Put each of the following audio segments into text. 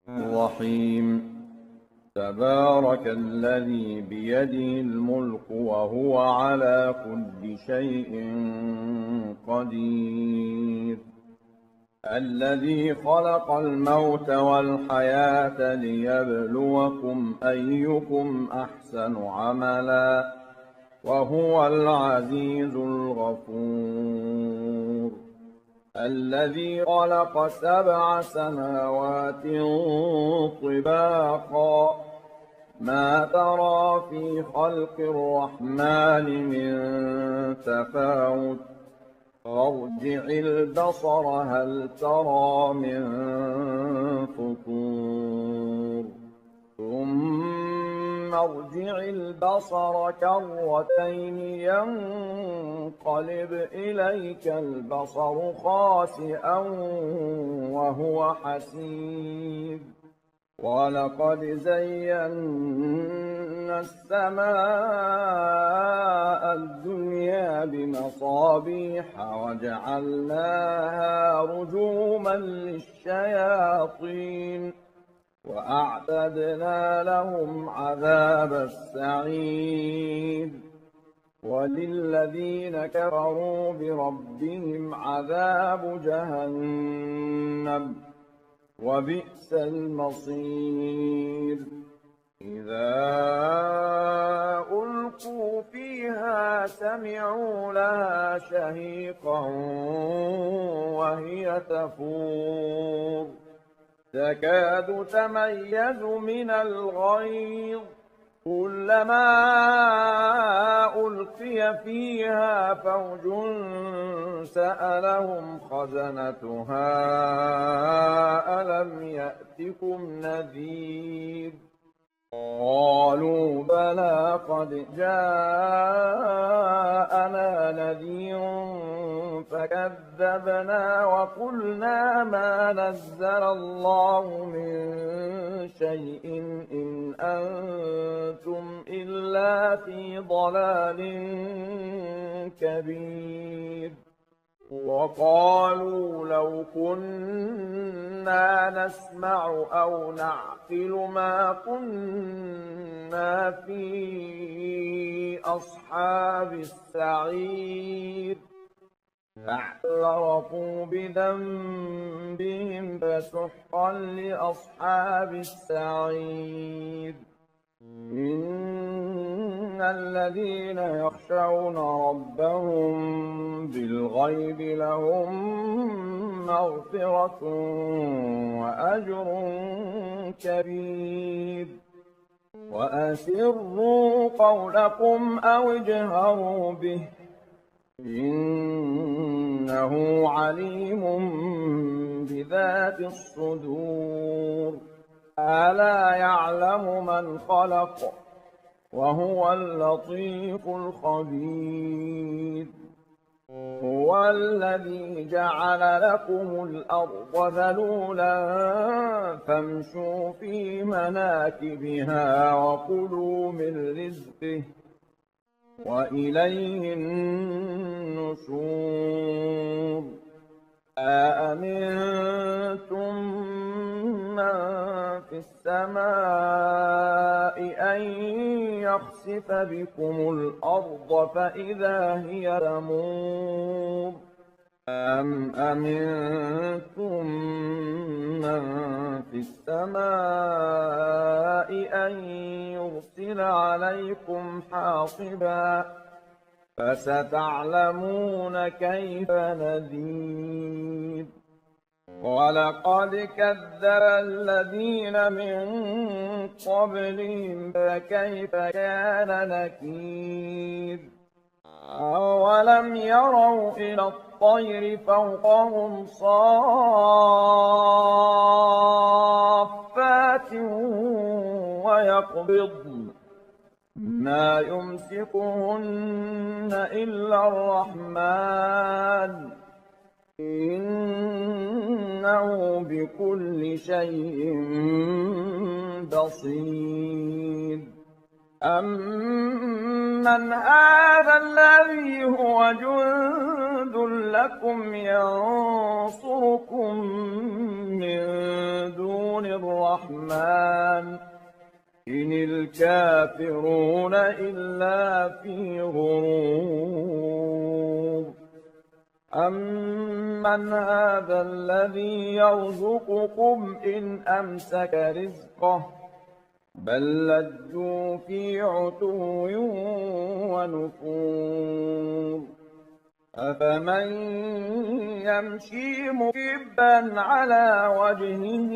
الرحيم. تبارك الذي بيده الملك وهو على كل شيء قدير. الذي خلق الموت والحياة ليبلوكم أيكم أحسن عملا وهو العزيز الغفور. الذي خلق 7 سماوات طباقا ما ترى في خلق الرحمن من تفاوت فارجع البصر هل ترى من فطور ثم ارجع البصر كرتين ينقلب إليك البصر خاسئا وهو حسير. ولقد زينا السماء الدنيا بمصابيح وجعلناها رجوما للشياطين وأعتدنا لهم عذاب السعير. وللذين كفروا بربهم عذاب جهنم وبئس المصير. إذا ألقوا فيها سمعوا لها شهيقا وهي تفور تكاد تميز من الغيظ كلما ألقي فيها فوج سألهم خزنتها ألم يأتكم نذير قالوا بلى قد جاءنا نذير فكذبنا وقلنا ما نزل الله من شيء إن أنتم إلا في ضلال كبير. وقالوا لو كنا نسمع أو نعقل ما كنا في أصحاب السعير فاعترفوا بذنبهم فسحقا لأصحاب السعير. إن الذين يخشون ربهم بالغيب لهم مغفرة وأجر كبير. وأسروا قولكم أو اجهروا به إنه عليم بذات الصدور. ألا يعلم من خلق وهو اللطيف الخبير. هو الذي جعل لكم الأرض ذلولا فامشوا في مناكبها وكلوا من رزقه وإليه النشور. أأمنتم من في السماء أن يخسف بكم الأرض فإذا هي تمور أم أمنتم من في السماء أن يرسل عليكم حاصبا فستعلمون كيف نذير. ولقد كذب الذين من قبلهم فكيف كان نكير. أولم يروا إلى الطير فوقهم صافات ويقبضن ما يمسكهن إلا الرحمن إنه بكل شيء بصير. أمن هذا الذي هو جند لكم ينصركم من دون الرحمن الكافرون إلا في غرور. أمن هذا الذي يرزقكم إن أمسك رزقه بل لجوا في عتو ونفور. أفمن يمشي مكبا على وجهه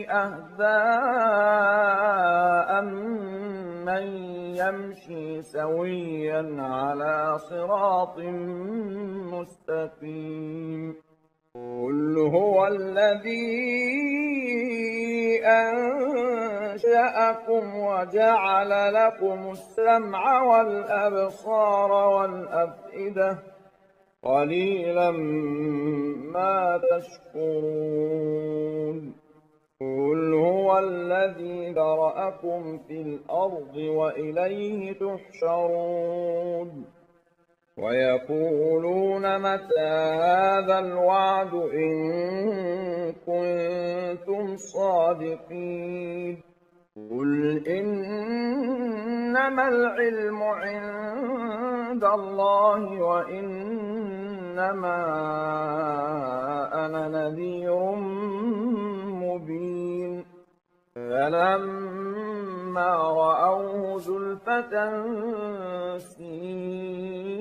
أهدى أمن يمشي سويا على صراط مستقيم. قل هو الذي أنشأكم وجعل لكم السمع والأبصار والأفئدة قليلا ما تشكرون. قل هو الذي ذرأكم في الأرض وإليه تحشرون. ويقولون متى هذا الوعد إن كنتم صادقين. قل إنما العلم عند الله وإنما أنا نذير مبين. فلما رأوه زلفة سيئت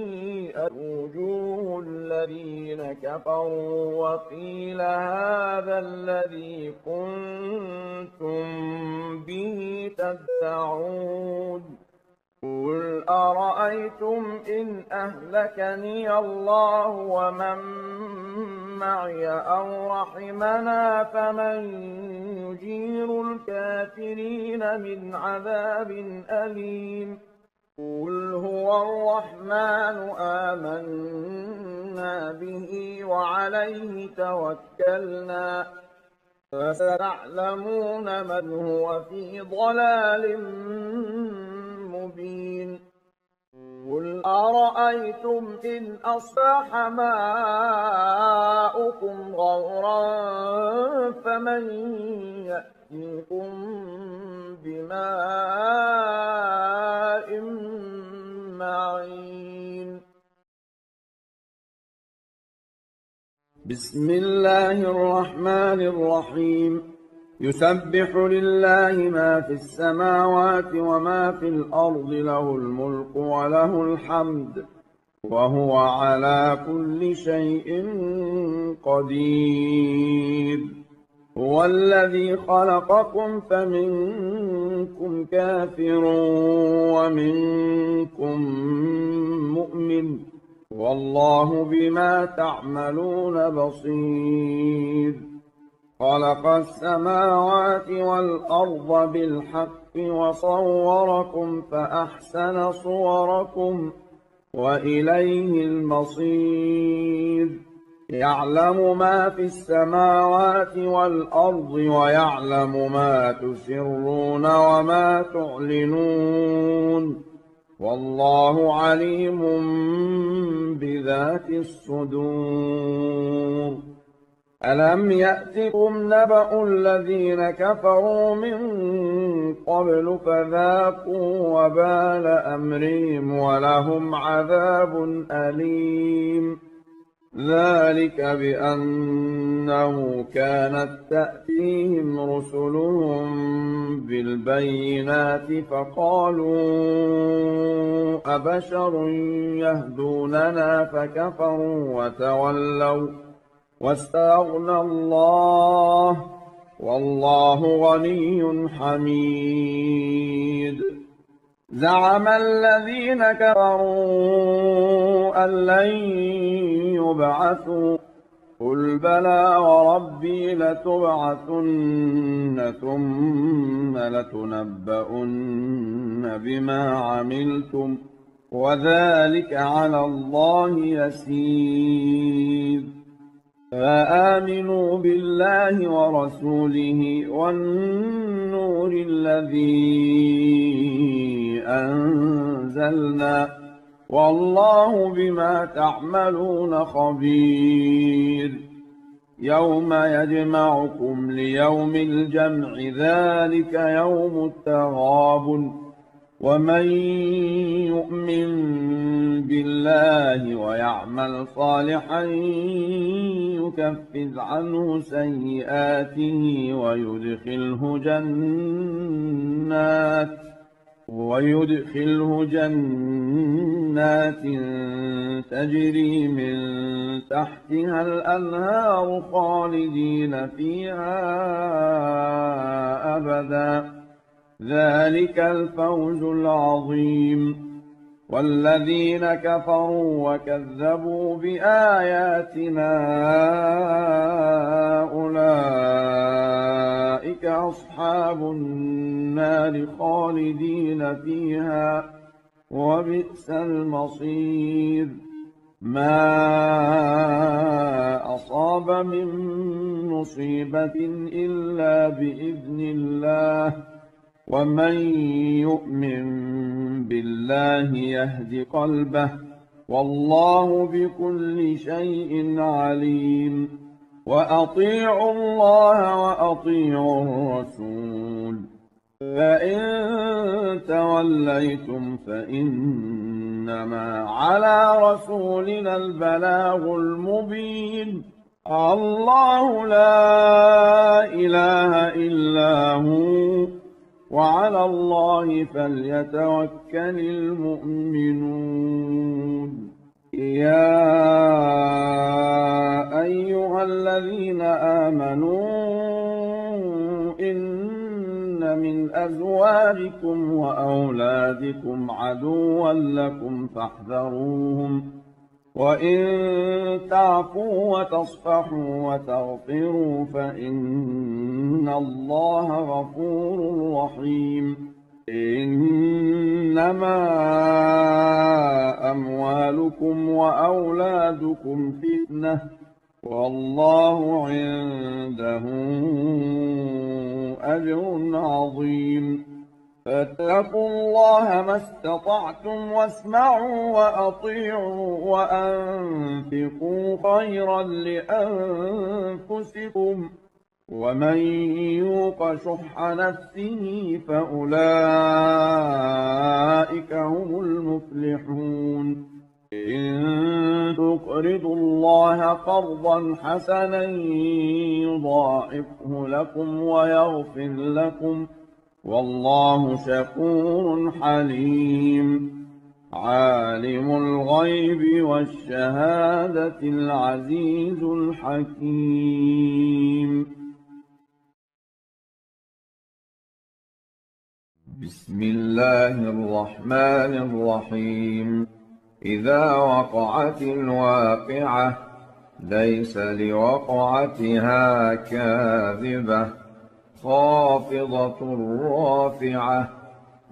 وجوه الذين كفروا وقيل هذا الذي كنتم به تدعون. قل أرأيتم إن أهلكني الله ومن معي أو رحمنا فمن يجير الكافرين من عذاب أليم. قل هو الرحمن آمنا به وعليه توكلنا فستعلمون من هو في ضلال مبين. قل أرأيتم إن أصبح ماؤكم غورا فمن يأتيكم بماء معين. بسم الله الرحمن الرحيم. يسبح لله ما في السماوات وما في الأرض له الملك وله الحمد وهو على كل شيء قدير. هو الذي خلقكم فمنكم كافر ومنكم مؤمن والله بما تعملون بصير. خلق السماوات والأرض بالحق وصوركم فأحسن صوركم وإليه المصير. يعلم ما في السماوات والأرض ويعلم ما تسرون وما تعلنون والله عليم بذات الصدور. ألم يأتكم نبأ الذين كفروا من قبل فذاقوا وبال أمرهم ولهم عذاب أليم. ذلك بأنه كانت تأتيهم رسلهم بالبينات فقالوا أبشر يهدوننا فكفروا وتولوا واستغنى الله والله غني حميد. زعم الذين كفروا أن لن يبعثوا قل بلى وربي لتبعثن ثم لتنبؤن بما عملتم وذلك على الله يسير. فآمنوا بالله ورسوله والنور الذي أنزلنا والله بما تعملون خبير. يوم يجمعكم ليوم الجمع ذلك يوم التغابن ومن يؤمن بالله ويعمل صالحا يكفر عنه سيئاته ويدخله جنات تجري من تحتها الأنهار خالدين فيها أبدا ذلك الفوز العظيم. والذين كفروا وكذبوا بآياتنا أولئك أصحاب النار خالدين فيها وبئس المصير. ما أصاب من مصيبة إلا بإذن الله ومن يؤمن بالله يهد قلبه والله بكل شيء عليم. وأطيعوا الله وأطيعوا الرسول فإن توليتم فإنما على رسولنا البلاغ المبين. الله لا إله إلا هو وعلى الله فليتوكل المؤمنون. يا أيها الذين آمنوا إن من أزواجكم وأولادكم عدوا لكم فاحذروهم وإن تعفوا وتصفحوا وتغفروا فإن الله غفور رحيم. إنما أموالكم وأولادكم فتنة والله عنده أجر عظيم. فاتقوا الله ما استطعتم واسمعوا وأطيعوا وأنفقوا خيرا لأنفسكم ومن يوق شح نفسه فأولئك هم المفلحون. إن تقرضوا الله قرضا حسنا يضاعفه لكم ويغفر لكم والله شكور حليم. عالم الغيب والشهادة العزيز الحكيم. بسم الله الرحمن الرحيم. إذا وقعت الواقعة ليس لوقعتها كاذبة خافضة رافعة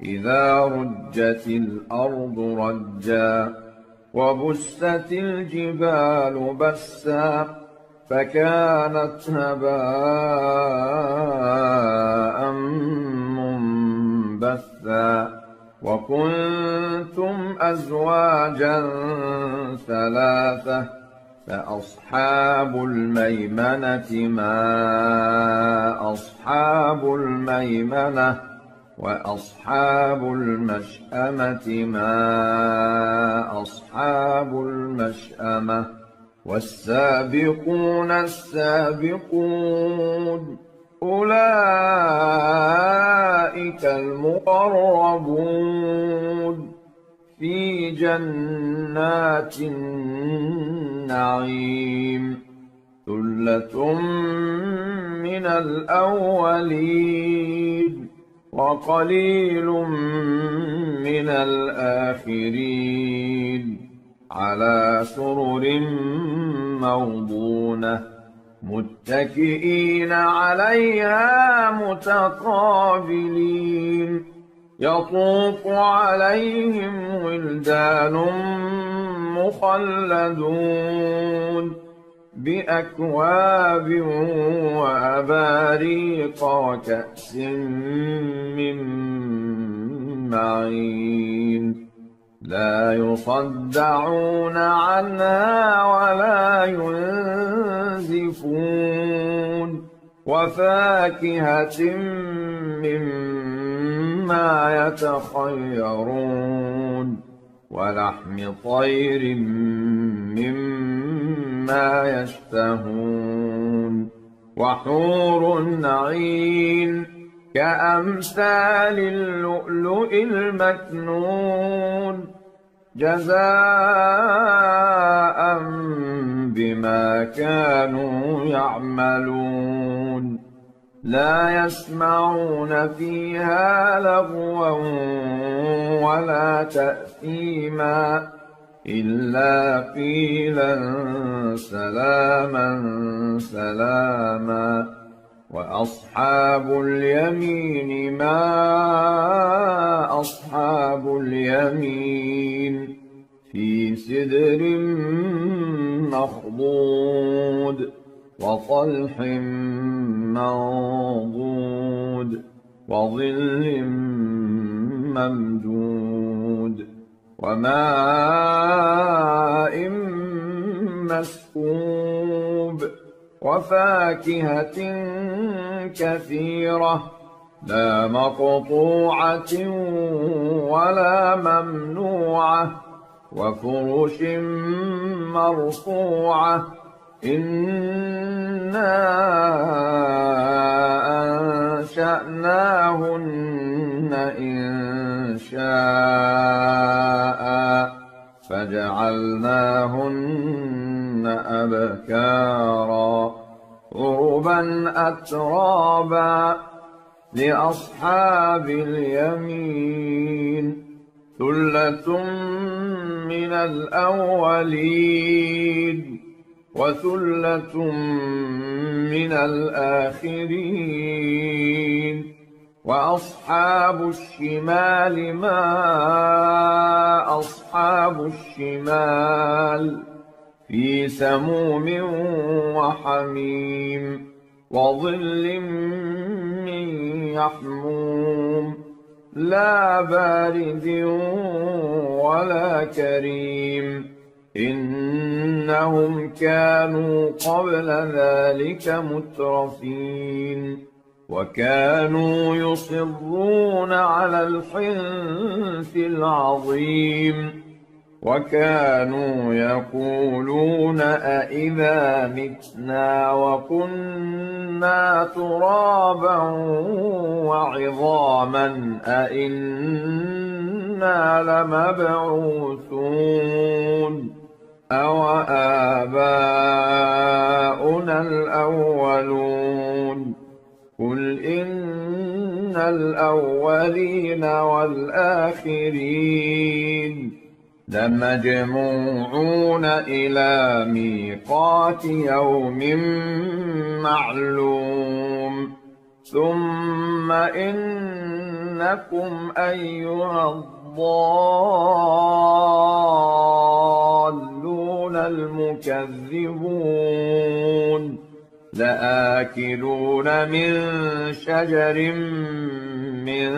إذا رجت الأرض رجا وبست الجبال بسا فكانت هباء منبثا وكنتم أزواجا ثلاثة فأصحاب الميمنة ما أصحاب الميمنة وأصحاب المشأمة ما أصحاب المشأمة والسابقون السابقون أولئك المقربون في جنات النعيم ثلة من الأولين وقليل من الآخرين على سرر موضونة متكئين عليها متقابلين يطوف عليهم ولدان مخلدون بأكواب وأباريق وكأس من معين لا يصدعون عنها ولا ينزفون وفاكهة مما يتخيرون ولحم طير مما يشتهون وحور عين كأمثال اللؤلؤ المكنون جزاء بما كانوا يعملون لا يسمعون فيها لغوا ولا تأثيما إلا قيلا سلاما سلاما وأصحاب اليمين ما أصحاب اليمين في سدر مخضود وطلح منضود وظل ممدود وماء مسكوب وفاكهة كثيرة لا مقطوعة ولا ممنوعة وفرش مرفوعة إنا أنشأناهن إنشاء فجعلناهن أبكارا عربا أترابا لأصحاب اليمين ثلة من الأولين وثلة من الآخرين وأصحاب الشمال ما أصحاب الشمال في سموم وحميم وظل من يحموم لا بارد ولا كريم إنهم كانوا قبل ذلك مترفين وكانوا يصرون على الحنث العظيم وكانوا يقولون أئذا متنا وكنا ترابا وعظاما أئنا لمبعوثون أو آباؤنا الأولون قل إن الأولين والآخرين لمجموعون إلى ميقات يوم معلوم ثم إنكم أيها الضالون المكذبون لآكلون من شجر من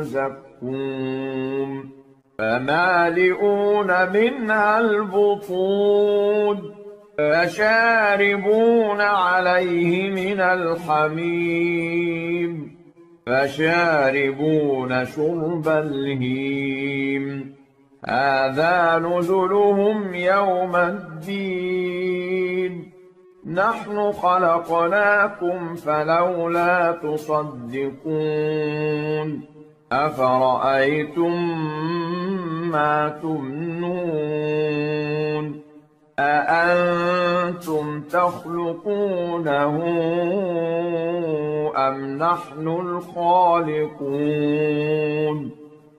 زقوم فمالئون منها البطون فشاربون عليه من الحميم فشاربون شرب الهيم هذا نزلهم يوم الدين نحن خلقناكم فلولا تصدقون أفرأيتم ما تمنون أأنتم تخلقونه أم نحن الخالقون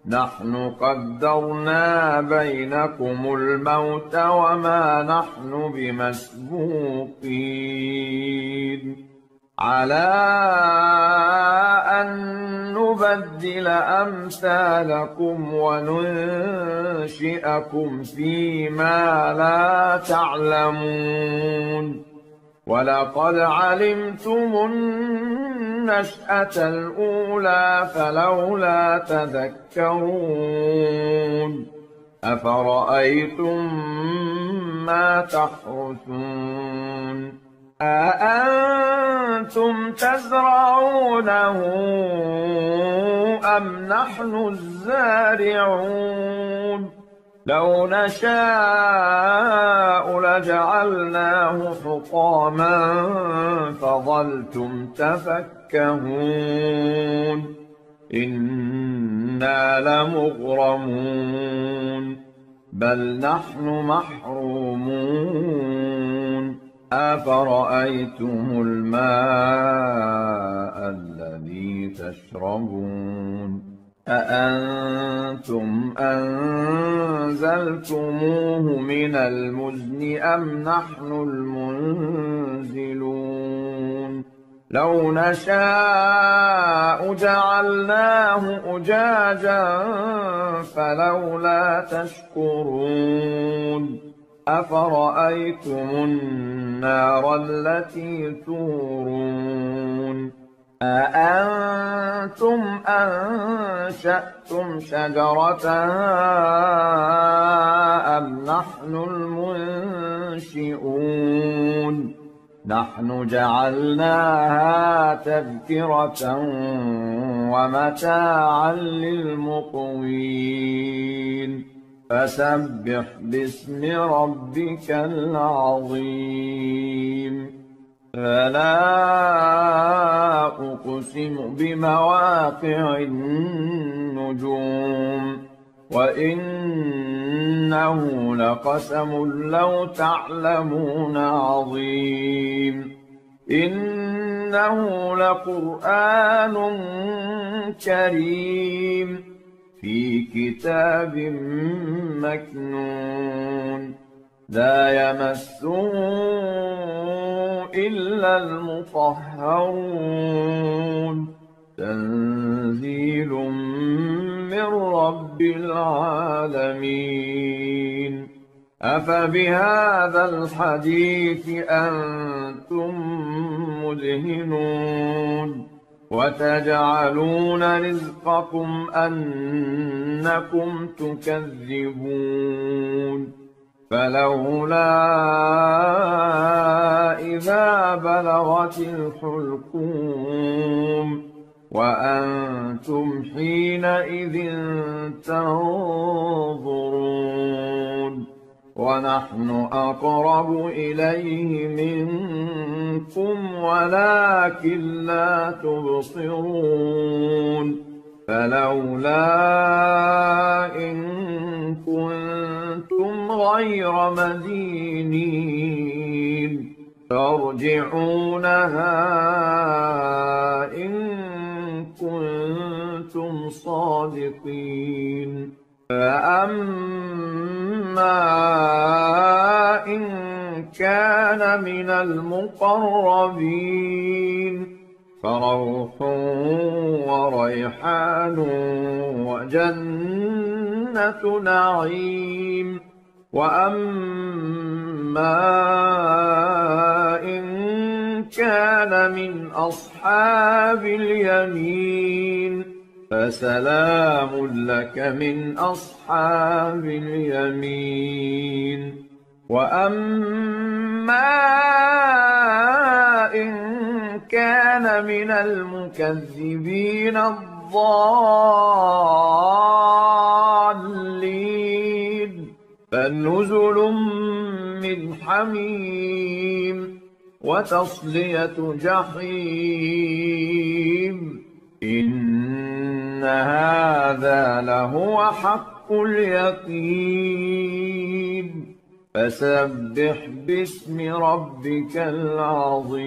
نحن قدرنا بينكم الموت وما نحن بمسبوقين على أن نبدل أمثالكم وننشئكم فيما لا تعلمون ولقد علمتم النشأة الأولى فلولا تذكرون أفرأيتم ما تحرثون أأنتم تزرعونه أم نحن الزارعون لو نشاء لجعلناه حطاما فظلتم تفكهون إنا لمغرمون بل نحن محرومون أفرأيتم الماء الذي تشربون أأنتم أنزلتموه من المزن أم نحن المنزلون لو نشاء جعلناه أجاجا فلولا تشكرون أفرأيتم النار التي تورون أأنتم أنشأتم شجرتها أم نحن المنشئون نحن جعلناها تذكرة ومتاعا للمقوين فسبح باسم ربك العظيم فلا أقسم بمواقع النجوم وإنه لقسم لو تعلمون عظيم إنه لقرآن كريم في كتاب مكنون لا يمسه إلا المطهرون تنزيل من رب العالمين أفبهذا الحديث أنتم مدهنون وتجعلون رزقكم أنكم تكذبون فلولا إذا بلغت الحلقوم وأنتم حينئذ تنظرون ونحن أقرب إليه منكم ولكن لا تبصرون فلولا إن كنتم غير مدينين ترجعونها إن كنتم صادقين فأما إن كان من المقربين فروح وريحان وجنة نعيم وأما إن كان من أصحاب اليمين فسلام لك من أصحاب اليمين وأما إن كان من المكذبين الضالين فنزل من حميم وتصلية جحيم إن هذا لهو حق اليقين فسبح باسم ربك العظيم